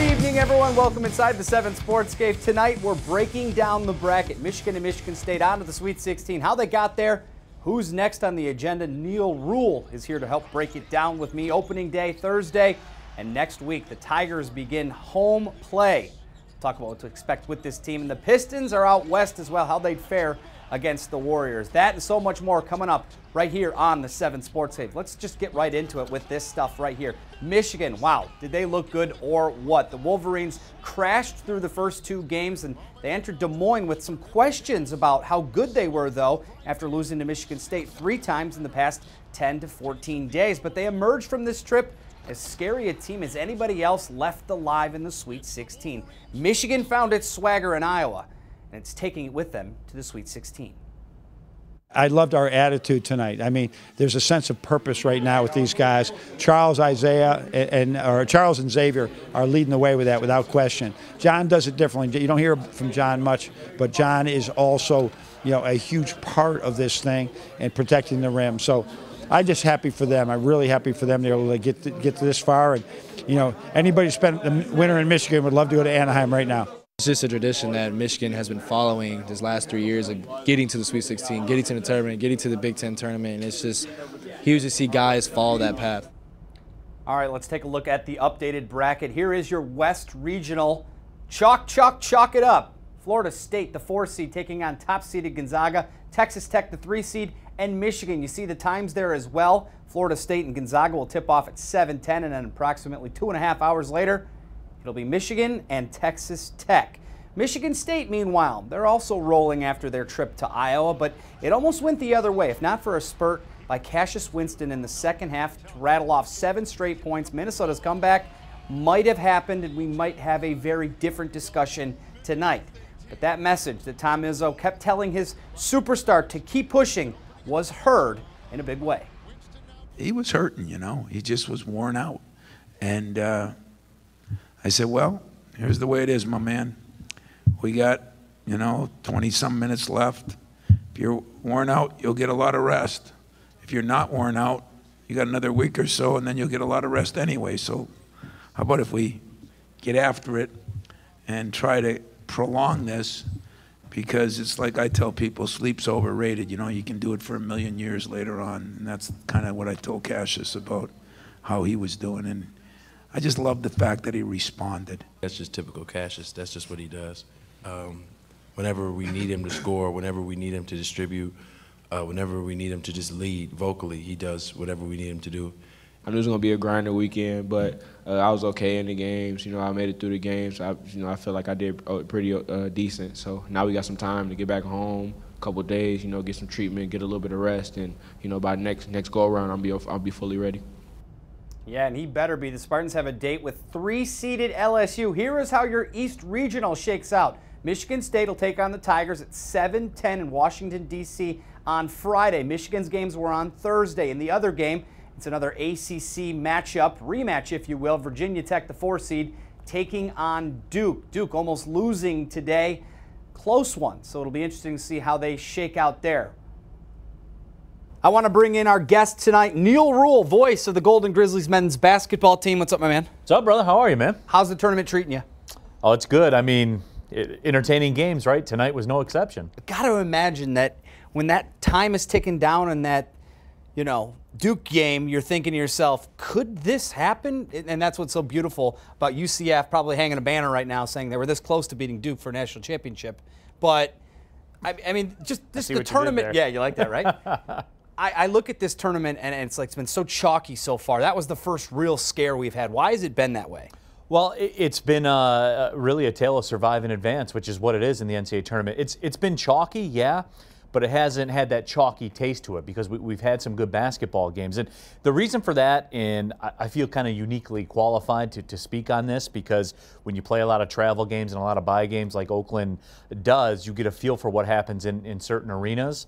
evening, everyone. Welcome inside the 7 Sportscape. Tonight, we're breaking down the bracket. Michigan and Michigan State on to the Sweet 16. How they got there, who's next on the agenda. Neil Rule is here to help break it down with me. Opening day, Thursday, and next week, the Tigers begin home play. We'll talk about what to expect with this team. And the Pistons are out west as well, how they'd fare against the Warriors. That and so much more coming up right here on the 7 Sportscape. Let's just get right into it with this stuff right here. Michigan, wow, did they look good or what? The Wolverines crashed through the first 2 games, and they entered Des Moines with some questions about how good they were, though, after losing to Michigan State 3 times in the past 10 to 14 days. But they emerged from this trip as scary a team as anybody else left alive in the Sweet 16. Michigan found its swagger in Iowa, and it's taking it with them to the Sweet 16. I loved our attitude tonight. I mean, there's a sense of purpose right now with these guys. Charles and Xavier are leading the way with that without question. John does it differently. You don't hear from John much, but John is also, a huge part of this thing and protecting the rim. So I'm just happy for them. I'm really happy for them. They're able to get to this far. And, anybody who spent the winter in Michigan would love to go to Anaheim right now. It's just a tradition that Michigan has been following this last 3 years of getting to the Sweet 16, getting to the tournament, getting to the Big Ten tournament, and it's just huge to see guys follow that path. All right, let's take a look at the updated bracket. Here is your West Regional. Chalk it up. Florida State, the 4 seed, taking on top-seeded Gonzaga. Texas Tech, the 3 seed, and Michigan. You see the times there as well. Florida State and Gonzaga will tip off at 7:10, and then approximately 2.5 hours later, it'll be Michigan and Texas Tech. Michigan State, meanwhile, they're also rolling after their trip to Iowa, but it almost went the other way, if not for a spurt by Cassius Winston in the second half to rattle off 7 straight points. Minnesota's comeback might have happened, and we might have a very different discussion tonight. But that message that Tom Izzo kept telling his superstar to keep pushing was heard in a big way. He was hurting, He just was worn out. And I said, well, here's the way it is, my man. We got, 20-some minutes left. If you're worn out, you'll get a lot of rest. If you're not worn out, you got another week or so, and then you'll get a lot of rest anyway. So how about if we get after it and try to prolong this? Because it's like I tell people, sleep's overrated. You can do it for 1,000,000 years later on. And that's kind of what I told Cassius about how he was doing. And I just love the fact that he responded. That's just typical Cassius. That's just what he does. Whenever we need him to score, whenever we need him to distribute, whenever we need him to just lead vocally, he does whatever we need him to do. I knew it was going to be a grinder weekend, but I was okay in the games. I made it through the games. I feel like I did pretty decent. So now we got some time to get back home, a couple of days, get some treatment, get a little bit of rest, and by next go around, I'll be fully ready. Yeah, and he better be. The Spartans have a date with 3-seeded LSU. Here is how your East Regional shakes out. Michigan State will take on the Tigers at 7:10 in Washington, D.C. on Friday. Michigan's games were on Thursday. In the other game, it's another ACC rematch, if you will. Virginia Tech, the 4 seed, taking on Duke. Duke almost losing today. Close one, so it'll be interesting to see how they shake out there. I want to bring in our guest tonight, Neil Rule, voice of the Golden Grizzlies men's basketball team. What's up, my man? What's up, brother? How are you, man? How's the tournament treating you? Oh, it's good. I mean, entertaining games, right? Tonight was no exception. Got to imagine that when that time is ticking down in that, Duke game, you're thinking to yourself, could this happen? And that's what's so beautiful about UCF probably hanging a banner right now saying they were this close to beating Duke for a national championship. But, I mean, just the tournament. Yeah, you like that, right? I look at this tournament, and it's been so chalky so far. That was the first real scare we've had. Why has it been that way? Well, it's been really a tale of survive and advance, which is what it is in the NCAA tournament. It's been chalky, yeah, but it hasn't had that chalky taste to it because we've had some good basketball games. And the reason for that, and I feel kind of uniquely qualified to speak on this, because when you play a lot of travel games and a lot of bye games like Oakland does, you get a feel for what happens in certain arenas.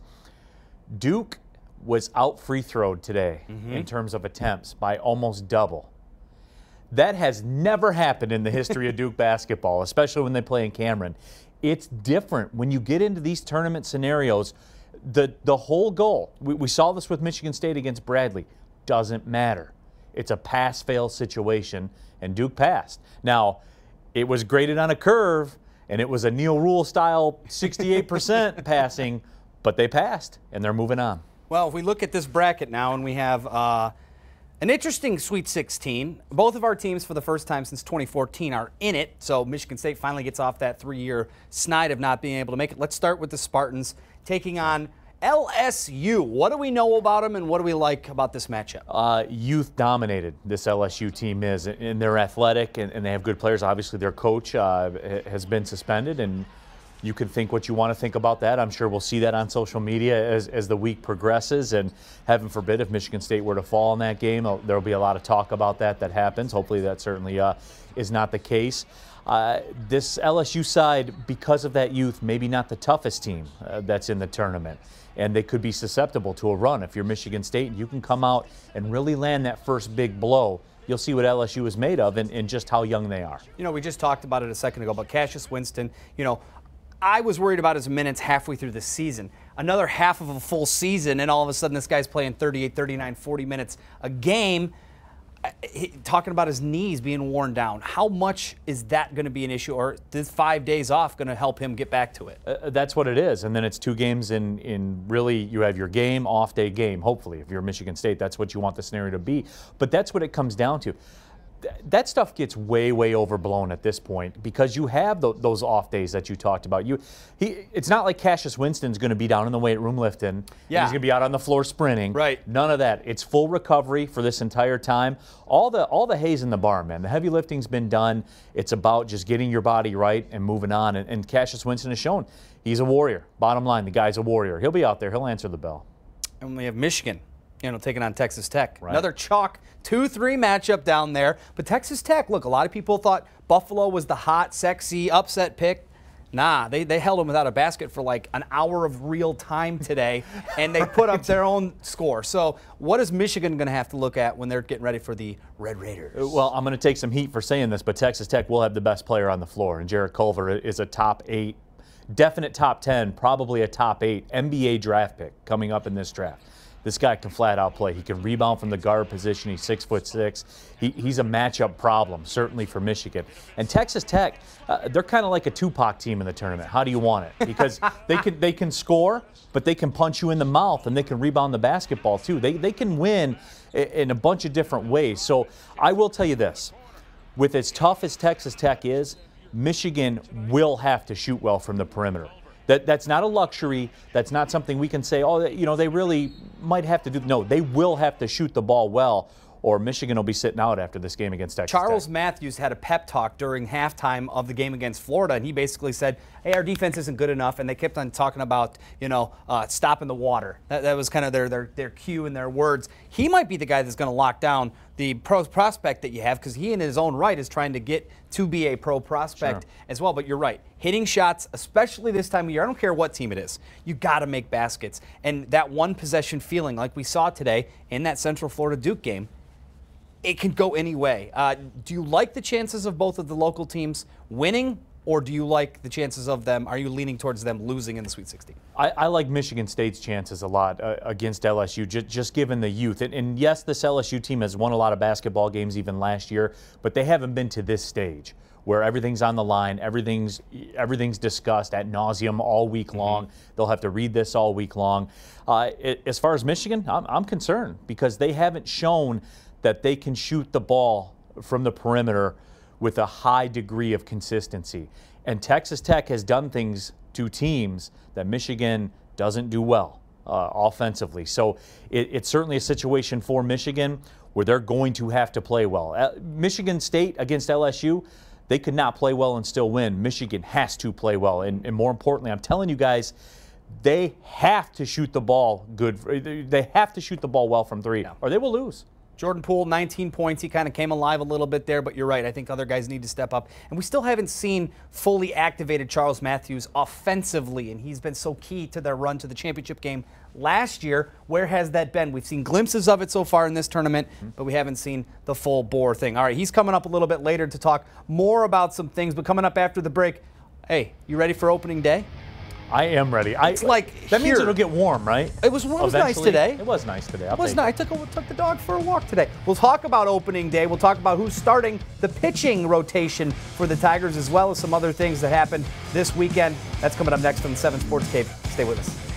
Duke was out free throwed today in terms of attempts by almost double. That has never happened in the history of Duke basketball, especially when they play in Cameron. It's different when you get into these tournament scenarios. The whole goal, we saw this with Michigan State against Bradley, doesn't matter. It's a pass-fail situation, and Duke passed. Now, it was graded on a curve, and it was a Neil Rule style 68% passing, but they passed, and they're moving on. Well, if we look at this bracket now, and we have an interesting Sweet 16. Both of our teams, for the first time since 2014, are in it. So Michigan State finally gets off that 3-year snide of not being able to make it. Let's start with the Spartans taking on LSU. What do we know about them, and what do we like about this matchup? Youth dominated, this LSU team is, and they're athletic, and they have good players. Obviously, their coach has been suspended, and you can think what you want to think about that. I'm sure we'll see that on social media as the week progresses, and heaven forbid if Michigan State were to fall in that game, there will be a lot of talk about that happens. Hopefully that certainly is not the case. This LSU side, because of that youth, maybe not the toughest team that's in the tournament, and they could be susceptible to a run. If you're Michigan State and you can come out and really land that first big blow, you'll see what LSU is made of and just how young they are. You know, we just talked about it a second ago, but Cassius Winston, you know, I was worried about his minutes halfway through the season. Another half of a full season, and all of a sudden this guy's playing 38, 39, 40 minutes a game. Talking about his knees being worn down. How much is that going to be an issue, or this 5 days off going to help him get back to it? That's what it is. And then it's 2 games in really, you have your game, off day game. Hopefully, if you're Michigan State, that's what you want the scenario to be. But that's what it comes down to. That stuff gets way, way overblown at this point because you have those off days that you talked about. It's not like Cassius Winston's going to be down in the weight room lifting. Yeah. He's going to be out on the floor sprinting. Right. None of that. It's full recovery for this entire time. All the hay's in the barn, man. The heavy lifting's been done. It's about just getting your body right and moving on. And Cassius Winston has shown he's a warrior. Bottom line, the guy's a warrior. He'll be out there. He'll answer the bell. And we have Michigan, you know, taking on Texas Tech. Right. Another chalk 2-3 matchup down there. But Texas Tech, look, a lot of people thought Buffalo was the hot, sexy, upset pick. Nah, they held them without a basket for like an hour of real time today, and they put up their own score. So what is Michigan going to have to look at when they're getting ready for the Red Raiders? Well, I'm going to take some heat for saying this, but Texas Tech will have the best player on the floor, and Jarrett Culver is a top 8, definite top 10, probably a top 8 NBA draft pick coming up in this draft. This guy can flat out play. He can rebound from the guard position. He's 6'6". He's a matchup problem, certainly for Michigan. And Texas Tech, they're kind of like a Tupac team in the tournament. How do you want it? Because they can score, but they can punch you in the mouth, and they can rebound the basketball too. They can win in a bunch of different ways. So I will tell you this: with as tough as Texas Tech is, Michigan will have to shoot well from the perimeter. That's not a luxury. That's not something we can say, oh, you know, they really might have to do. No, they will have to shoot the ball well, or Michigan will be sitting out after this game against Texas Charles Tech. Matthews had a pep talk during halftime of the game against Florida, and he basically said, hey, our defense isn't good enough, and they kept on talking about, you know, stopping the water. That was kind of their cue and their words. He might be the guy that's going to lock down the pro prospect that you have, because he in his own right is trying to get to be a pro prospect as well. But you're right. Hitting shots, especially this time of year, I don't care what team it is, you got to make baskets. And that one possession feeling like we saw today in that Central Florida Duke game, it can go any way. Do you like the chances of both of the local teams winning, or do you like the chances of them, are you leaning towards them losing in the Sweet 16? I like Michigan State's chances a lot against LSU, just given the youth. And yes, this LSU team has won a lot of basketball games even last year, but they haven't been to this stage where everything's on the line, everything's discussed ad nauseum all week long. They'll have to read this all week long. As far as Michigan, I'm concerned because they haven't shown that they can shoot the ball from the perimeter with a high degree of consistency. And Texas Tech has done things to teams that Michigan doesn't do well offensively. So it's certainly a situation for Michigan where they're going to have to play well. Michigan State against LSU, they could not play well and still win. Michigan has to play well. And more importantly, I'm telling you guys, they have to shoot the ball good. They have to shoot the ball well from 3, or they will lose. Jordan Poole, 19 points. He kind of came alive a little bit there, but you're right. I think other guys need to step up. And we still haven't seen fully activated Charles Matthews offensively, and he's been so key to their run to the championship game last year. Where has that been? We've seen glimpses of it so far in this tournament, but we haven't seen the full bore thing. All right, he's coming up a little bit later to talk more about some things, but coming up after the break, hey, you ready for opening day? I am ready. It's like that means here. it'll get warm, right? It was nice Eventually. today. It was nice today. It was nice. I took the dog for a walk today. We'll talk about opening day. We'll talk about who's starting the pitching rotation for the Tigers, as well as some other things that happened this weekend. That's coming up next on the 7 Sports Cave. Stay with us.